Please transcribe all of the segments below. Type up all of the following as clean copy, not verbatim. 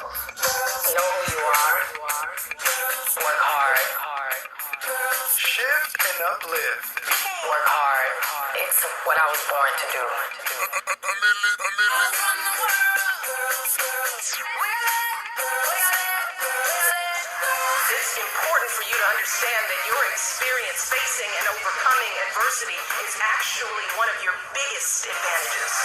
Know who you are. Work hard. Shift and uplift. Work hard. It's what I was born to do. It's important for you to understand that your experience facing and overcoming adversity is actually one of your biggest advantages.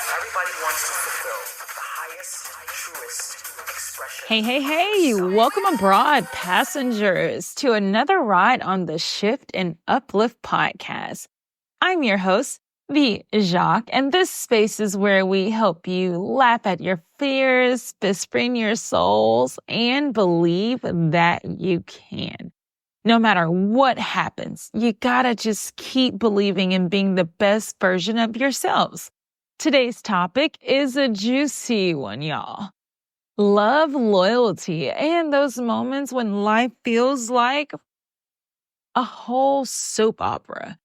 Everybody wants to fulfill the highest, truest expression. Hey, welcome abroad, passengers, to another ride on the Shift and Uplift podcast. I'm your host, V. Jacques, and this space is where we help you laugh at your fears, spring your souls, and believe that you can. No matter what happens, you gotta just keep believing in being the best version of yourselves. Today's topic is a juicy one, y'all. Love, loyalty, and those moments when life feels like a whole soap opera,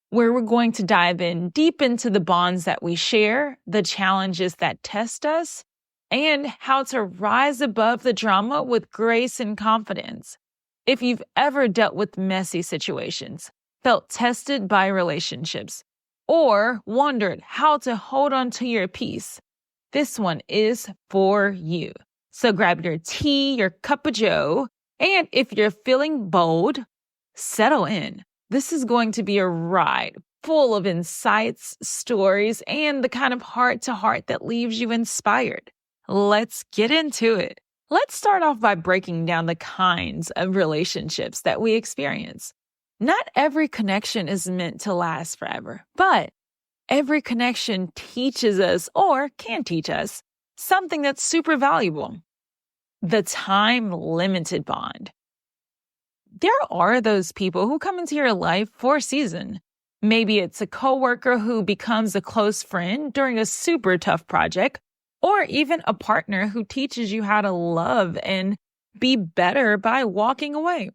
where we're going to dive in deep into the bonds that we share, the challenges that test us, and how to rise above the drama with grace and confidence. If you've ever dealt with messy situations, felt tested by relationships, or wondered how to hold on to your peace, this one is for you. So grab your tea, your cup of joe, and if you're feeling bold, settle in. This is going to be a ride full of insights, stories, and the kind of heart-to-heart that leaves you inspired. Let's get into it. Let's start off by breaking down the kinds of relationships that we experience. Not every connection is meant to last forever, but every connection teaches us, or can teach us, something that's super valuable. The time-limited bond. There are those people who come into your life for a season. Maybe it's a coworker who becomes a close friend during a super tough project, or even a partner who teaches you how to love and be better by walking away.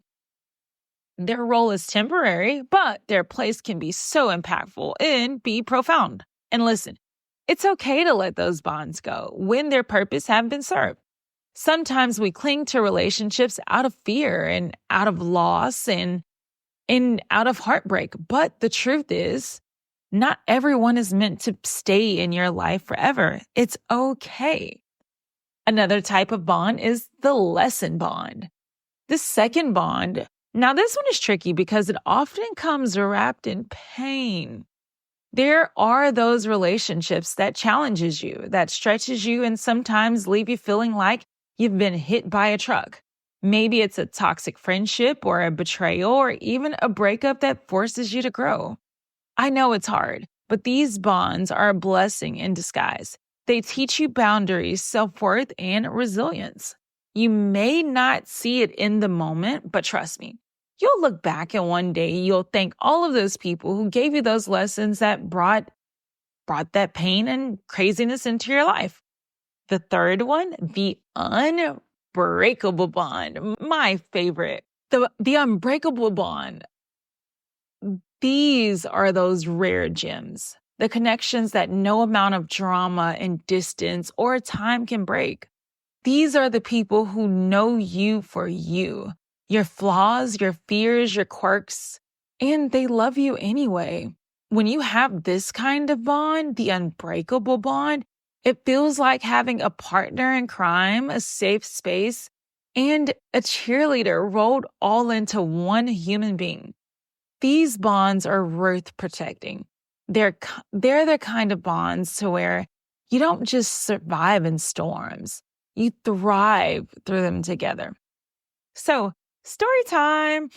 Their role is temporary, but their place can be so impactful and be profound. And listen, it's okay to let those bonds go when their purpose have been served. Sometimes we cling to relationships out of fear and out of loss and out of heartbreak. But the truth is, not everyone is meant to stay in your life forever. It's okay. Another type of bond is the lesson bond. The second bond, now this one is tricky because it often comes wrapped in pain. There are those relationships that challenges you, that stretches you, and sometimes leave you feeling like you've been hit by a truck. Maybe it's a toxic friendship or a betrayal or even a breakup that forces you to grow. I know it's hard, but these bonds are a blessing in disguise. They teach you boundaries, self-worth, and resilience. You may not see it in the moment, but trust me, you'll look back and one day you'll thank all of those people who gave you those lessons that brought that pain and craziness into your life. The third one, the unbreakable bond. My favorite. The unbreakable bond. These are those rare gems, the connections that no amount of drama and distance or time can break. These are the people who know you for you, your flaws, your fears, your quirks, and they love you anyway. When you have this kind of bond, the unbreakable bond, it feels like having a partner in crime, a safe space, and a cheerleader rolled all into one human being. These bonds are worth protecting. They're the kind of bonds to where you don't just survive in storms. You thrive through them together. So, story time.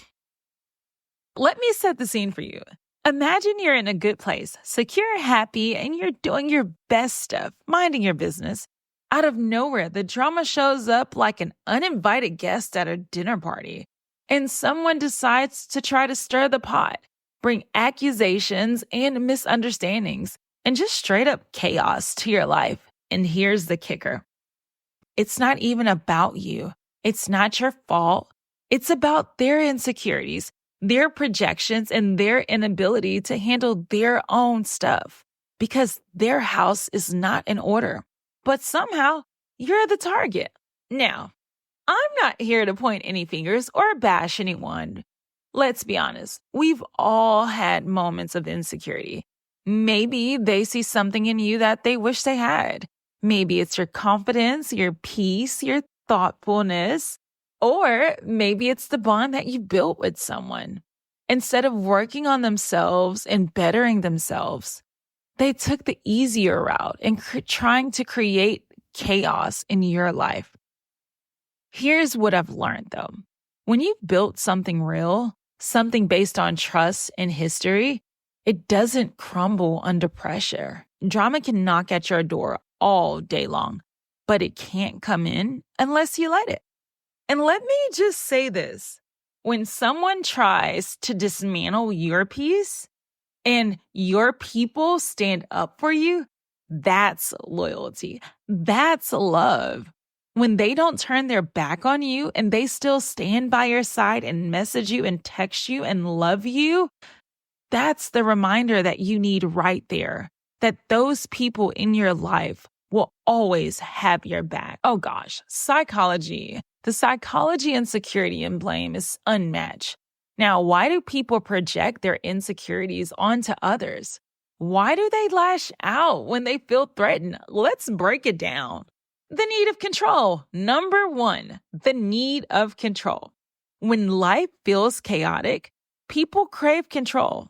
Let me set the scene for you. Imagine you're in a good place, secure, happy, and you're doing your best stuff, minding your business. Out of nowhere, the drama shows up like an uninvited guest at a dinner party. And someone decides to try to stir the pot, bring accusations and misunderstandings, and just straight up chaos to your life. And here's the kicker. It's not even about you. It's not your fault. It's about their insecurities, their projections, and their inability to handle their own stuff because their house is not in order. But somehow you're the target. Now, I'm not here to point any fingers or bash anyone. Let's be honest. We've all had moments of insecurity. Maybe they see something in you that they wish they had. Maybe it's your confidence, your peace, your thoughtfulness, or maybe it's the bond that you built with someone. Instead of working on themselves and bettering themselves, they took the easier route and trying to create chaos in your life. Here's what I've learned though. When you've built something real, something based on trust and history, it doesn't crumble under pressure. Drama can knock at your door all day long, but it can't come in unless you let it. And let me just say this. When someone tries to dismantle your peace and your people stand up for you, that's loyalty. That's love. When they don't turn their back on you and they still stand by your side and message you and text you and love you, that's the reminder that you need right there, that those people in your life will always have your back. Oh gosh, psychology. The psychology and security in blame is unmatched. Now, why do people project their insecurities onto others? Why do they lash out when they feel threatened? Let's break it down. The need of control. Number one, the need of control. When life feels chaotic, people crave control.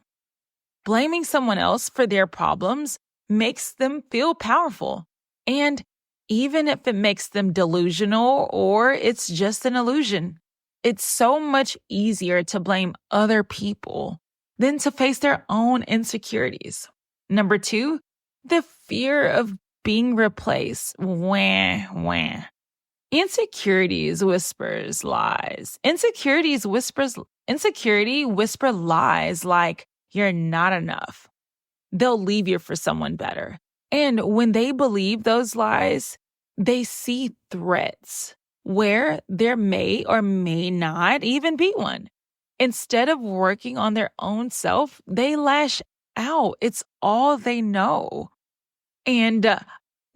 Blaming someone else for their problems makes them feel powerful. And even if it makes them delusional or it's just an illusion, it's so much easier to blame other people than to face their own insecurities. Number two, the fear of being replaced. Wah. Insecurities whispers lies. Insecurity whisper lies like you're not enough. They'll leave you for someone better. And when they believe those lies, they see threats where there may or may not even be one. Instead of working on their own self, they lash out. It's all they know. And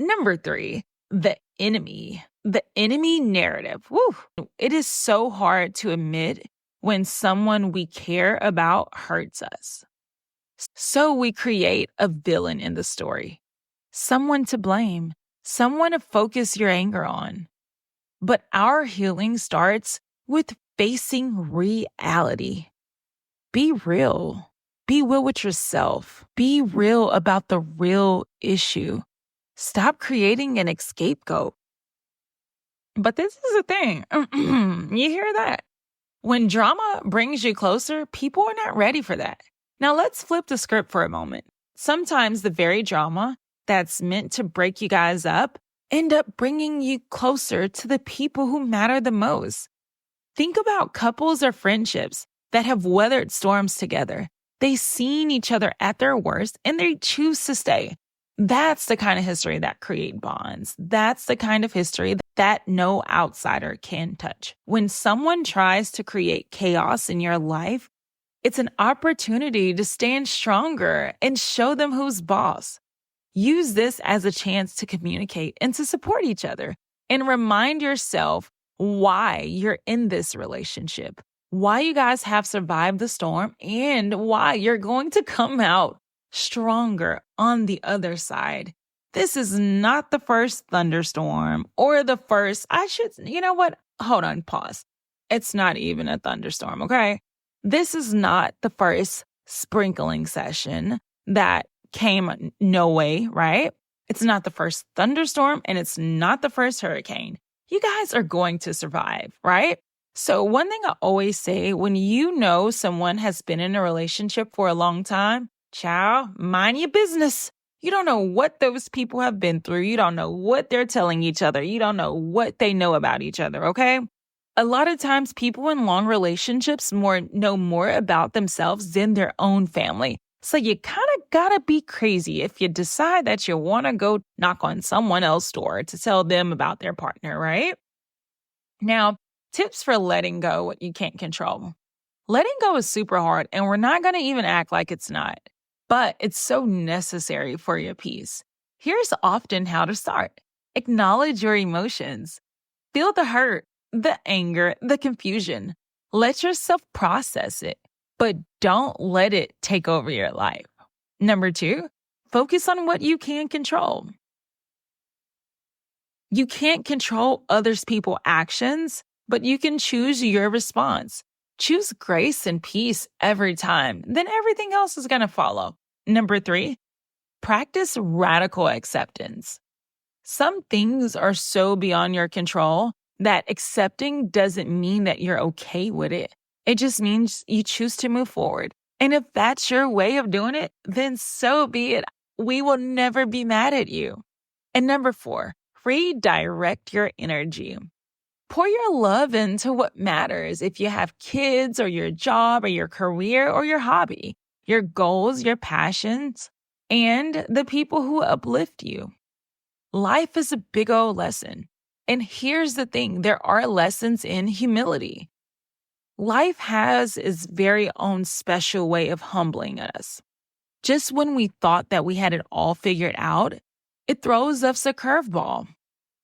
number three, the enemy narrative. Woo. It is so hard to admit when someone we care about hurts us. So we create a villain in the story, someone to blame, someone to focus your anger on. But our healing starts with facing reality. Be real. Be real with yourself. Be real about the real issue. Stop creating an scapegoat. But this is the thing. You hear that? When drama brings you closer, people are not ready for that. Now let's flip the script for a moment. Sometimes the very drama that's meant to break you guys up end up bringing you closer to the people who matter the most. Think about couples or friendships that have weathered storms together. They've seen each other at their worst and they choose to stay. That's the kind of history that create bonds. That's the kind of history that no outsider can touch. When someone tries to create chaos in your life, it's an opportunity to stand stronger and show them who's boss. Use this as a chance to communicate and to support each other and remind yourself why you're in this relationship, why you guys have survived the storm, and why you're going to come out stronger on the other side. This is not the first thunderstorm or the first, Hold on, pause. It's not even a thunderstorm, okay? This is not the first sprinkling session that came no way, right? It's not the first thunderstorm and it's not the first hurricane. You guys are going to survive, right? So one thing I always say, when you know someone has been in a relationship for a long time, child, mind your business. You don't know what those people have been through. You don't know what they're telling each other. You don't know what they know about each other, okay? A lot of times people in long relationships know more about themselves than their own family. So you kind of gotta be crazy if you decide that you want to go knock on someone else's door to tell them about their partner, right? Now, tips for letting go what you can't control. Letting go is super hard, and we're not going to even act like it's not. But it's so necessary for your peace. Here's often how to start. Acknowledge your emotions. Feel the hurt, the anger, the confusion. Let yourself process it, but don't let it take over your life. Number 2, focus on what you can control. You can't control others people's actions, but you can choose your response. Choose grace and peace every time, then everything else is going to follow. Number 3, practice radical acceptance. Some things are so beyond your control that accepting doesn't mean that you're okay with it. It just means you choose to move forward. And if that's your way of doing it, then so be it. We will never be mad at you. And number 4, redirect your energy. Pour your love into what matters. If you have kids or your job or your career or your hobby, your goals, your passions, and the people who uplift you. Life is a big old lesson. And here's the thing, there are lessons in humility. Life has its very own special way of humbling us. Just when we thought that we had it all figured out, it throws us a curveball.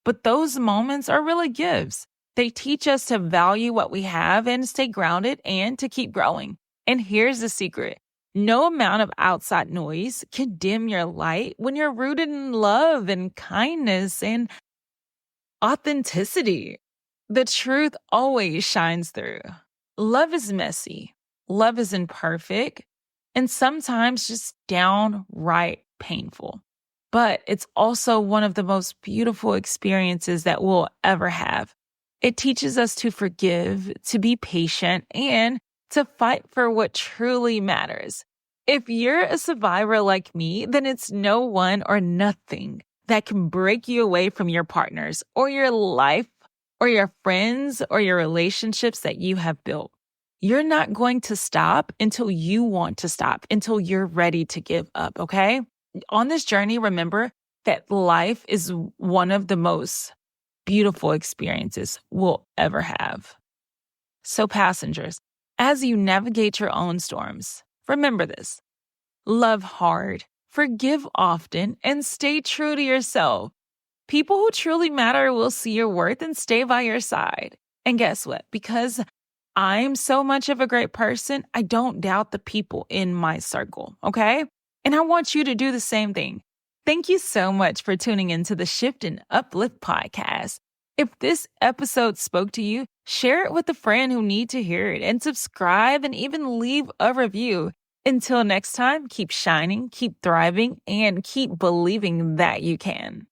But those moments are really gifts. They teach us to value what we have and stay grounded and to keep growing. And here's the secret. No amount of outside noise can dim your light when you're rooted in love and kindness and authenticity. The truth always shines through. Love is messy. Love is imperfect. And sometimes just downright painful. But it's also one of the most beautiful experiences that we'll ever have. It teaches us to forgive, to be patient, and to fight for what truly matters. If you're a survivor like me, then it's no one or nothing that can break you away from your partners or your life or your friends or your relationships that you have built. You're not going to stop until you want to stop, until you're ready to give up, okay? On this journey, remember that life is one of the most beautiful experiences we'll ever have. So passengers, as you navigate your own storms, remember this. Love hard, forgive often, and stay true to yourself. People who truly matter will see your worth and stay by your side. And guess what? Because I'm so much of a great person, I don't doubt the people in my circle, okay? And I want you to do the same thing. Thank you so much for tuning into the Shift and Uplift podcast. If this episode spoke to you, share it with a friend who needs to hear it and subscribe and even leave a review. Until next time, keep shining, keep thriving, and keep believing that you can.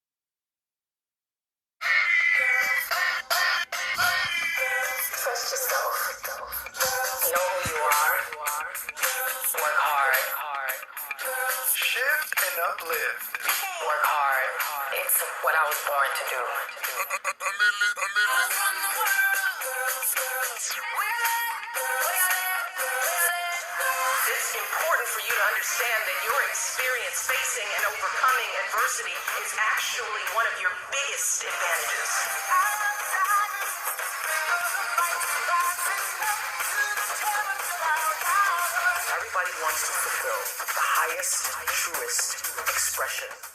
Trust yourself. Know who you are. Work hard. Shift and uplift. Work hard. It's what I was born to do. It's important for you to understand that your experience facing and overcoming adversity is actually one of your biggest advantages. Everybody wants to fulfill the highest, truest expression